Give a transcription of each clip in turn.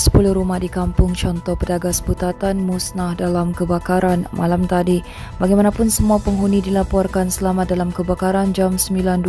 10 rumah di kampung contoh Pedagas Putatan musnah dalam kebakaran malam tadi. Bagaimanapun semua penghuni dilaporkan selamat dalam kebakaran jam 9.20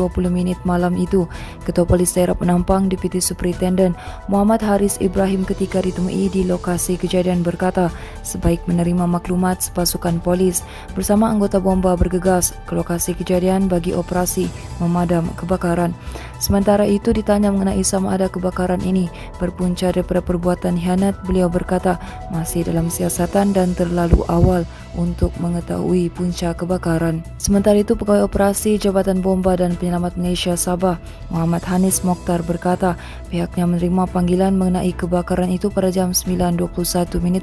malam itu. Ketua Polis Daerah Penampang Deputi Superintendent Muhammad Haris Ibrahim ketika ditemui di lokasi kejadian berkata sebaik menerima maklumat pasukan polis bersama anggota bomba bergegas ke lokasi kejadian bagi operasi memadam kebakaran. Sementara itu ditanya mengenai sama ada kebakaran ini berpunca daripada perbuatan hianat, beliau berkata masih dalam siasatan dan terlalu awal untuk mengetahui punca kebakaran. Sementara itu Pegawai Operasi Jabatan Bomba dan Penyelamat Malaysia Sabah Muhammad Hanis Mokhtar berkata pihaknya menerima panggilan mengenai kebakaran itu pada jam 9.21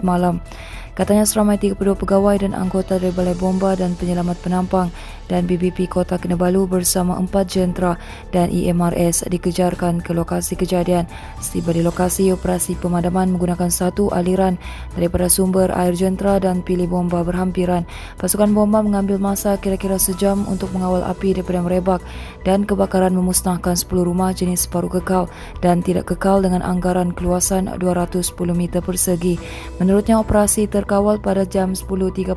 malam. Katanya seramai 32 pegawai dan anggota dari Balai Bomba dan Penyelamat Penampang dan BBP Kota Kinabalu bersama 4 jentera dan EMRS dikejarkan ke lokasi kejadian. Setiba di lokasi, operasi pemadaman menggunakan satu aliran daripada sumber air jentera dan pilih bomba berhampiran. Pasukan bomba mengambil masa kira-kira sejam untuk mengawal api daripada merebak dan kebakaran memusnahkan 10 rumah jenis separuh kekal dan tidak kekal dengan anggaran keluasan 210 meter persegi. Menurutnya operasi terkawal pada jam 10.38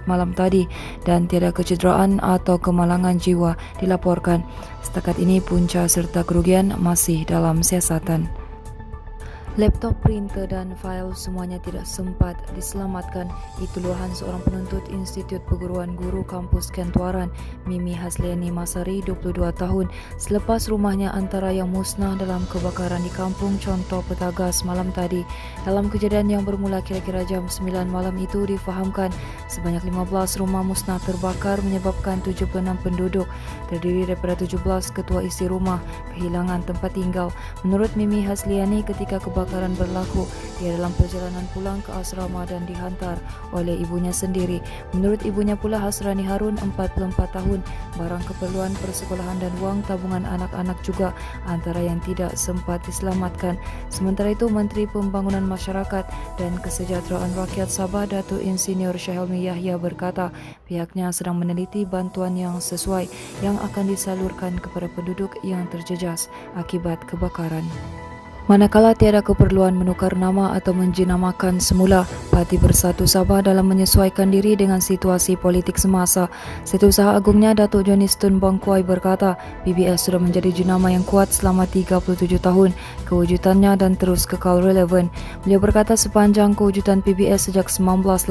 malam tadi dan tiada kecederaan atau kemalangan jiwa dilaporkan. Setakat ini punca serta kerugian masih dalam siasatan. Laptop, printer dan fail semuanya tidak sempat diselamatkan. Itu luahan seorang penuntut Institut Perguruan Guru Kampus Kentuaran, Mimi Hasliani Masari, 22 tahun, selepas rumahnya antara yang musnah dalam kebakaran di kampung contoh Petagas malam tadi. Dalam kejadian yang bermula kira-kira jam 9 malam itu difahamkan sebanyak 15 rumah musnah terbakar menyebabkan 76 penduduk terdiri daripada 17 ketua isi rumah kehilangan tempat tinggal. Menurut Mimi Hasliani ketika kebakaran berlaku, dia dalam perjalanan pulang ke asrama dan dihantar oleh ibunya sendiri. Menurut ibunya pula Hasrani Harun, 44 tahun, barang keperluan persekolahan dan wang tabungan anak-anak juga antara yang tidak sempat diselamatkan. Sementara itu Menteri Pembangunan Masyarakat dan Kesejahteraan Rakyat Sabah Datuk Insinyur Syahelmi Yahya berkata pihaknya sedang meneliti bantuan yang sesuai yang akan disalurkan kepada penduduk yang terjejas akibat kebakaran. Manakala tiada keperluan menukar nama atau menjenamakan semula, Parti Bersatu Sabah dalam menyesuaikan diri dengan situasi politik semasa. Setiausaha Agungnya Datuk Jonis Tun Bangkuai berkata, PBS sudah menjadi jenama yang kuat selama 37 tahun kewujudannya dan terus kekal relevan. Beliau berkata sepanjang kewujudan PBS sejak 1985,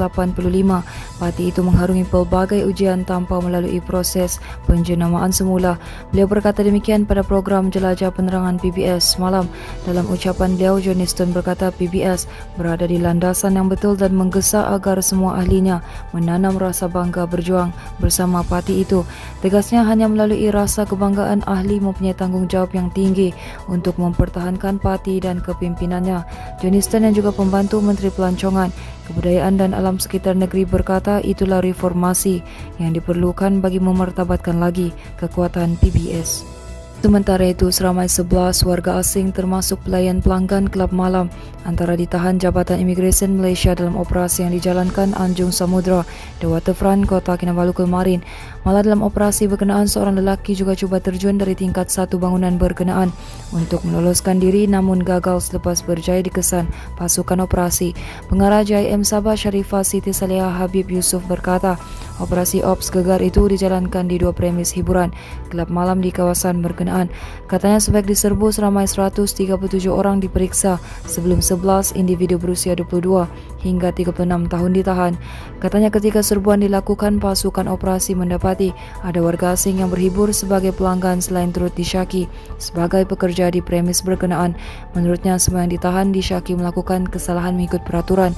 parti itu mengharungi pelbagai ujian tanpa melalui proses penjenamaan semula. Beliau berkata demikian pada program Jelajah Penerangan PBS semalam. Dalam ucapan beliau, Jonis Tun berkata PBS berada di landasan yang betul dan menggesa agar semua ahlinya menanam rasa bangga berjuang bersama parti itu. Tegasnya hanya melalui rasa kebanggaan ahli mempunyai tanggungjawab yang tinggi untuk mempertahankan parti dan kepimpinannya. Jonis Tun yang juga pembantu Menteri Pelancongan, Kebudayaan dan Alam Sekitar Negeri berkata itulah reformasi yang diperlukan bagi memartabatkan lagi kekuatan PBS. Sementara itu, seramai 11 warga asing termasuk pelayan pelanggan kelab malam antara ditahan Jabatan Imigresen Malaysia dalam operasi yang dijalankan Anjung Samudra di Waterfront Kota Kinabalu kemarin. Malah dalam operasi berkenaan, seorang lelaki juga cuba terjun dari tingkat satu bangunan berkenaan untuk meloloskan diri namun gagal selepas berjaya dikesan pasukan operasi. Pengarah JIM Sabah Sharifah Siti Saleha Habib Yusof berkata, operasi Ops Gegar itu dijalankan di 2 premis hiburan kelab malam di kawasan berkenaan. Katanya sebaik diserbu seramai 137 orang diperiksa sebelum 11 individu berusia 22 hingga 36 tahun ditahan. Katanya ketika serbuan dilakukan, pasukan operasi mendapati ada warga asing yang berhibur sebagai pelanggan selain turut disyaki sebagai pekerja di premis berkenaan. Menurutnya semua yang ditahan disyaki melakukan kesalahan mengikut peraturan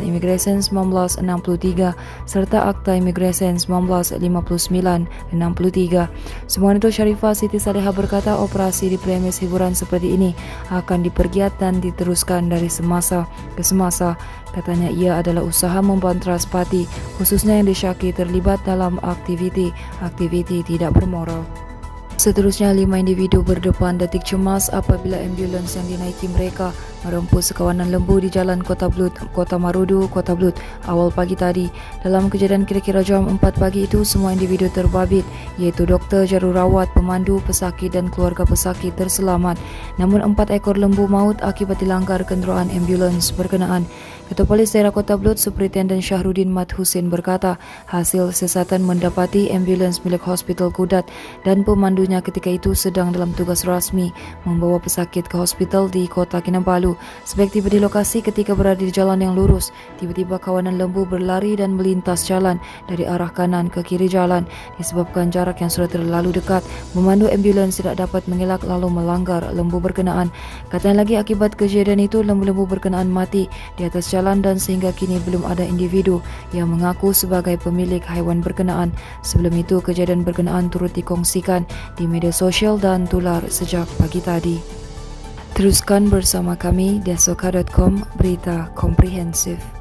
Imigresen 1963 serta Akta Imigresen 1959-63. Semua itu Sharifah Siti Saleha berkata operasi di premis hiburan seperti ini akan dipergiat dan diteruskan dari semasa ke semasa. Katanya ia adalah usaha membantras parti khususnya yang disyaki terlibat dalam aktiviti tidak bermoral. Seterusnya, 5 individu berdepan detik cemas apabila ambulans yang dinaiki mereka merempuh sekawanan lembu di Jalan Kota Blut, Kota Marudu, Kota Blut awal pagi tadi. Dalam kejadian kira-kira jam 4 pagi itu, semua individu terbabit, iaitu doktor, jarurawat, pemandu, pesakit dan keluarga pesakit terselamat. Namun 4 ekor lembu maut akibat dilanggar kenderaan ambulans berkenaan. Ketua Polis Daerah Kota Blut, Superintendent Syahrudin Mat Husin berkata, hasil siasatan mendapati ambulans milik Hospital Kudat dan pemandunya ketika itu sedang dalam tugas rasmi membawa pesakit ke hospital di Kota Kinabalu. Sebab tiba di lokasi ketika berada di jalan yang lurus, tiba-tiba kawanan lembu berlari dan melintas jalan dari arah kanan ke kiri jalan. Disebabkan jarak yang sudah terlalu dekat, pemandu ambulans tidak dapat mengelak lalu melanggar lembu berkenaan. Katanya lagi, akibat kejadian itu lembu-lembu berkenaan mati di atas jalan dan sehingga kini belum ada individu yang mengaku sebagai pemilik haiwan berkenaan. Sebelum itu, kejadian berkenaan turut dikongsikan di media sosial dan tular sejak pagi tadi. Teruskan bersama kami di asoka.com, berita komprehensif.